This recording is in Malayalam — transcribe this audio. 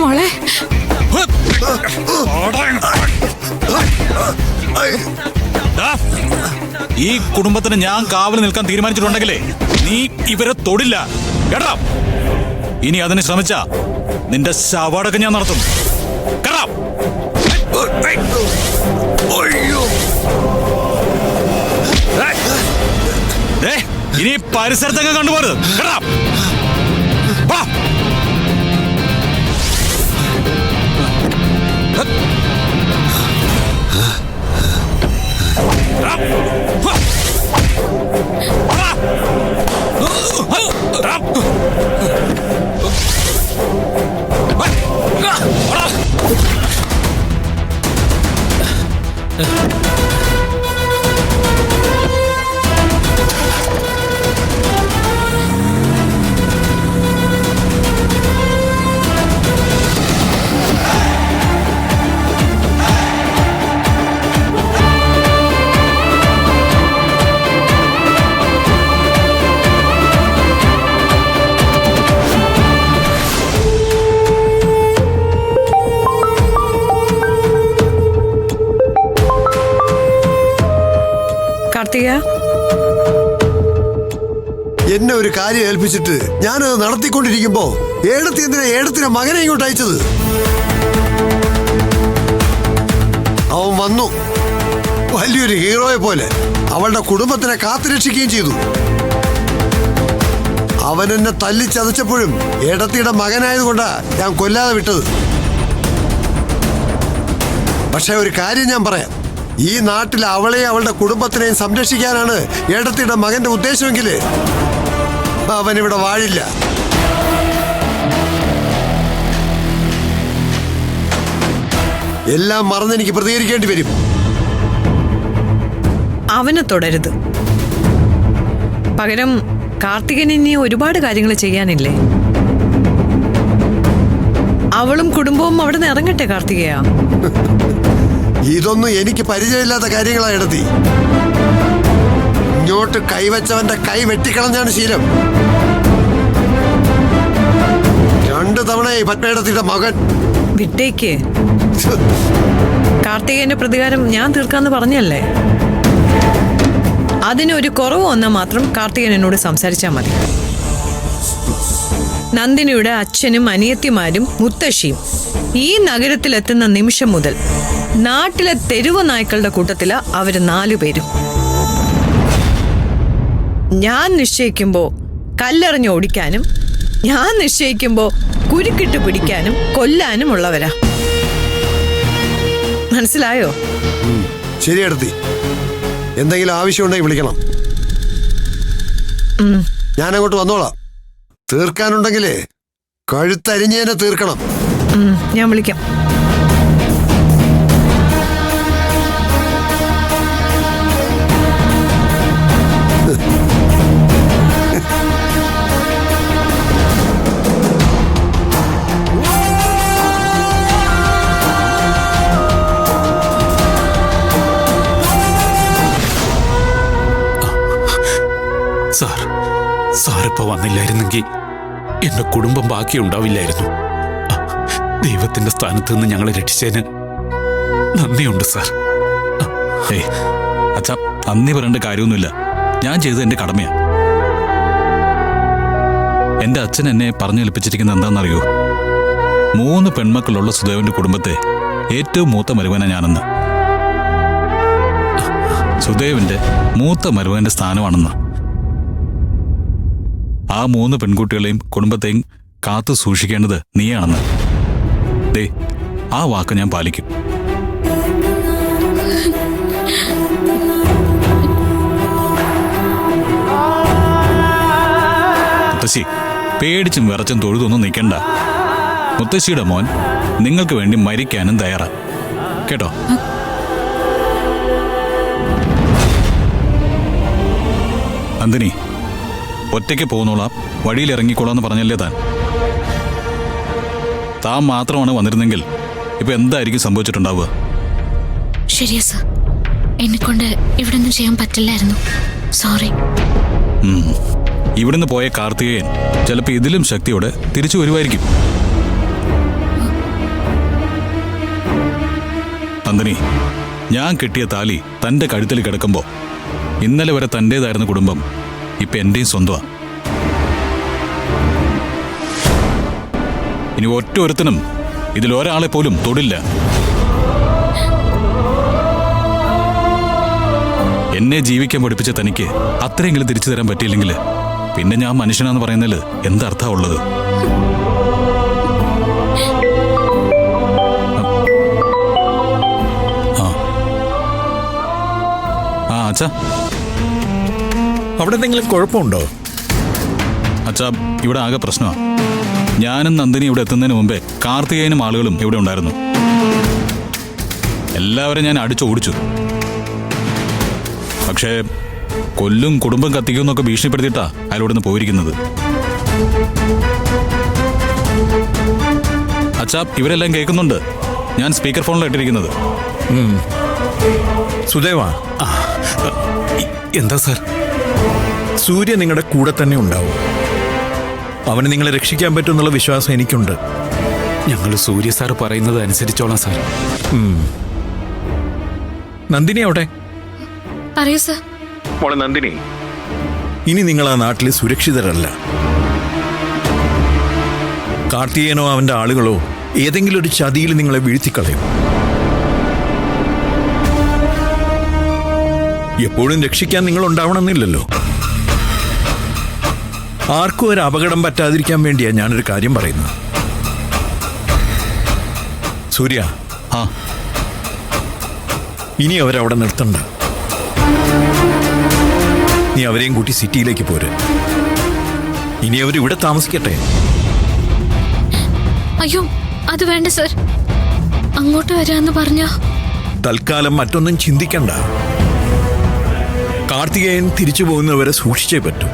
മോളെ ഈ കുടുംബത്തിന് ഞാൻ കാവൽ നിൽക്കാൻ തീരുമാനിച്ചിട്ടുണ്ടെങ്കിലേ നീ ഇവരെ തൊടില്ല കേട്ടോ. ഇനി അതിന് ശ്രമിച്ച നിന്റെ ശവടക്കം ഞാൻ നടത്തും കേട്ടോ. ഇനി പരിസരത്തൊക്കെ കണ്ടുപോരുത് കേട്ടോ. എന്നെ ഒരു കാര്യം ഏൽപ്പിച്ചിട്ട് ഞാനത് നടത്തിക്കൊണ്ടിരിക്കുമ്പോ ഏടത്തിന്റെ മകനെ ഇങ്ങോട്ട് അയച്ചത്. അവൻ വന്നു വലിയൊരു ഹീറോയെ പോലെ അവളുടെ കുടുംബത്തിനെ കാത്തുരക്ഷിക്കുകയും ചെയ്തു. അവൻ എന്നെ തല്ലിച്ചതച്ചപ്പോഴും ഏടത്തിയുടെ മകനായതുകൊണ്ടാ ഞാൻ കൊല്ലാതെ വിട്ടത്. പക്ഷെ ഒരു കാര്യം ഞാൻ പറയാം, ഈ നാട്ടിൽ അവളെയും അവളുടെ കുടുംബത്തിനെയും സംരക്ഷിക്കാനാണ് ഏടത്തിയുടെ മകന്റെ ഉദ്ദേശമെങ്കിൽ അവനിവിടെ വാഴില്ല. എല്ലാം മറന്നെനിക്ക് പ്രതികരിക്കേണ്ടി വരും. അവനെ തുടരുത്. പകരം കാർത്തികന് ഇനി ഒരുപാട് കാര്യങ്ങൾ ചെയ്യാനില്ലേ? അവളും കുടുംബവും അവിടെ നിന്ന് ഇറങ്ങട്ടെ കാർത്തികയാ. ഇതൊന്നും എനിക്ക് പരിചയമില്ലാത്ത കാര്യങ്ങളാ എടുത്തി. ഇങ്ങോട്ട് കൈവച്ചവന്റെ കൈ വെട്ടിക്കളഞ്ഞാണ് ശീലം. 2 തവണയായി പത്മേടത്തിയുടെ മകൻ. വിട്ടേക്ക്. കാർത്തികേയന്റെ പ്രതികാരം ഞാൻ തീർക്കാന്ന് പറഞ്ഞല്ലേ. അതിനൊരു കുറവ് വന്നാൽ മാത്രം കാർത്തികൻ എന്നോട് സംസാരിച്ചാൽ മതി. നന്ദിനിയുടെ അച്ഛനും അനിയത്തിമാരും മുത്തശ്ശിയും ഈ നഗരത്തിലെത്തുന്ന നിമിഷം മുതൽ നാട്ടിലെ തെരുവ് നായ്ക്കളുടെ കൂട്ടത്തില അവര് 4 പേരും. ഞാൻ നിശ്ചയിക്കുമ്പോ കല്ലെറിഞ്ഞ് ഓടിക്കാനും ഞാൻ നിശ്ചയിക്കുമ്പോ കുരുക്കിട്ട് പിടിക്കാനും കൊല്ലാനും ഉള്ളവരാ. മനസ്സിലായോ? ശരി എടുത്തി. എന്തെങ്കിലും ആവശ്യമുണ്ടെങ്കിൽ വിളിക്കണം. ഞാനങ്ങോട്ട് വന്നോളാം. തീർക്കാനുണ്ടെങ്കിലേ കഴുത്തരിഞ്ഞേനെ തീർക്കണം. ഞാൻ വിളിക്കാം. സാറിപ്പോ വന്നില്ലായിരുന്നെങ്കിൽ എന്റെ കുടുംബം ബാക്കിയുണ്ടാവില്ലായിരുന്നു. ദൈവത്തിന്റെ സ്ഥാനത്ത് നിന്ന് ഞങ്ങളെ രക്ഷിച്ചതിന് നന്ദിയുണ്ട് സാർ. അച്ഛാ, നന്ദി പറയേണ്ട കാര്യമൊന്നുമില്ല. ഞാൻ ചെയ്തത് എന്റെ കടമയാ. എന്റെ അച്ഛൻ എന്നെ പറഞ്ഞേൽപ്പിച്ചിരിക്കുന്നത് എന്താണെന്നറിയോ? 3 പെൺമക്കളുള്ള സുദേവന്റെ കുടുംബത്തെ ഏറ്റവും മൂത്ത മരുമന ഞാനെന്ന്. സുദേവിന്റെ മൂത്ത മരുമകന്റെ സ്ഥാനമാണെന്ന്. ആ 3 പെൺകുട്ടികളെയും കുടുംബത്തെയും കാത്തു സൂക്ഷിക്കേണ്ടത് നീയാണെന്ന്. ദേ, ആ വാക്ക് ഞാൻ പാലിക്കും. മുത്തശ്ശി, പേടിച്ചും വിറച്ചും തൊഴുതൊന്നും നിൽക്കണ്ട. മുത്തശ്ശിയുടെ മോൻ നിങ്ങൾക്ക് വേണ്ടി മരിക്കാനും തയ്യാറാ, കേട്ടോ? നന്ദിനി, ഒറ്റയ്ക്ക് പോകുന്നോളാം, വഴിയിൽ ഇറങ്ങിക്കോളാന്ന് പറഞ്ഞല്ലേ താൻ മാത്രമാണ് വന്നിരുന്നെങ്കിൽ ഇപ്പൊ എന്തായിരിക്കും സംഭവിച്ചിട്ടുണ്ടാവുക? ശരിയാ സർ, എന്നെക്കൊണ്ട് ഇവിടെ ഒന്നും ചെയ്യാൻ പറ്റില്ലായിരുന്നു. സോറി. ഇവിടുന്ന് പോയ കാർത്തികേയൻ ചിലപ്പോൾ ഇതിലും ശക്തിയോടെ തിരിച്ചു വരുമായിരിക്കും. നന്ദിനി, ഞാൻ കെട്ടിയ താലി തന്റെ കഴുത്തിൽ കിടക്കുമ്പോ ഇന്നലെ വരെ തന്റേതായിരുന്ന കുടുംബം ഇപ്പൊ എന്റെയും സ്വന്തമാണ്. ഇനി ഒറ്റ ഒരുത്തനും ഇതിലൊരാളെ പോലും തൊടില്ല. എന്നെ ജീവിക്കാൻ പഠിപ്പിച്ച തനിക്ക് അത്രയെങ്കിലും തിരിച്ചു തരാൻ പറ്റിയില്ലെങ്കിൽ പിന്നെ ഞാൻ മനുഷ്യനാന്ന് പറയുന്നതിൽ എന്തർത്ഥ ഉള്ളത്? അച്ഛാ, അവിടെ എന്തെങ്കിലും കുഴപ്പമുണ്ടോ? അച്ഛാ, ഇവിടെ ആകെ പ്രശ്നമാണ്. ഞാനും നന്ദിനി ഇവിടെ എത്തുന്നതിന് മുമ്പേ കാർത്തികേയനും ആളുകളും ഇവിടെ ഉണ്ടായിരുന്നു. എല്ലാവരും ഞാൻ അടിച്ചോടിച്ചു. പക്ഷേ കൊല്ലും കുടുംബം കത്തിക്കുമെന്നൊക്കെ ഭീഷണിപ്പെടുത്തിയിട്ടാ അയാളോട് നിന്ന് പോയിരിക്കുന്നത്. അച്ഛാ, ഇവരെല്ലാം കേൾക്കുന്നുണ്ട്. ഞാൻ സ്പീക്കർ ഫോണിൽ ഇട്ടിരിക്കുന്നത്. സുദേവാ, എന്താ സാർ? സൂര്യ നിങ്ങളുടെ കൂടെ തന്നെ ഉണ്ടാവും. അവന് നിങ്ങളെ രക്ഷിക്കാൻ പറ്റുമെന്നുള്ള വിശ്വാസം എനിക്കുണ്ട്. ഞങ്ങൾ സൂര്യ സാർ പറയുന്നത് അനുസരിച്ചോളാം സാർ. നന്ദിനി അവിടെ? പറയൂ സർ. മോളെ നന്ദിനി, ഇനി നിങ്ങൾ ആ നാട്ടിൽ സുരക്ഷിതരല്ല. കാർത്തികേയനോ അവന്റെ ആളുകളോ ഏതെങ്കിലും ഒരു ചതിയിൽ നിങ്ങളെ വീഴ്ത്തിക്കളയും. എപ്പോഴും രക്ഷിക്കാൻ നിങ്ങൾ ഉണ്ടാവണമെന്നില്ലല്ലോ. ആർക്കും ഒരു അപകടം പറ്റാതിരിക്കാൻ വേണ്ടിയാ ഞാനൊരു കാര്യം പറയുന്നത്. സൂര്യ, ഇനി അവരവിടെ നിർത്തണ്ട. നീ അവരെയും കൂട്ടി സിറ്റിയിലേക്ക് പോര്. ഇനി അവരിവിടെ താമസിക്കട്ടെ. അയ്യോ, അത് വേണ്ട സർ. അങ്ങോട്ട് വരാന്ന് പറഞ്ഞ തൽക്കാലം മറ്റൊന്നും ചിന്തിക്കണ്ട. കാർത്തികേയൻ തിരിച്ചു പോകുന്നവരെ സൂക്ഷിച്ചേ പറ്റൂ.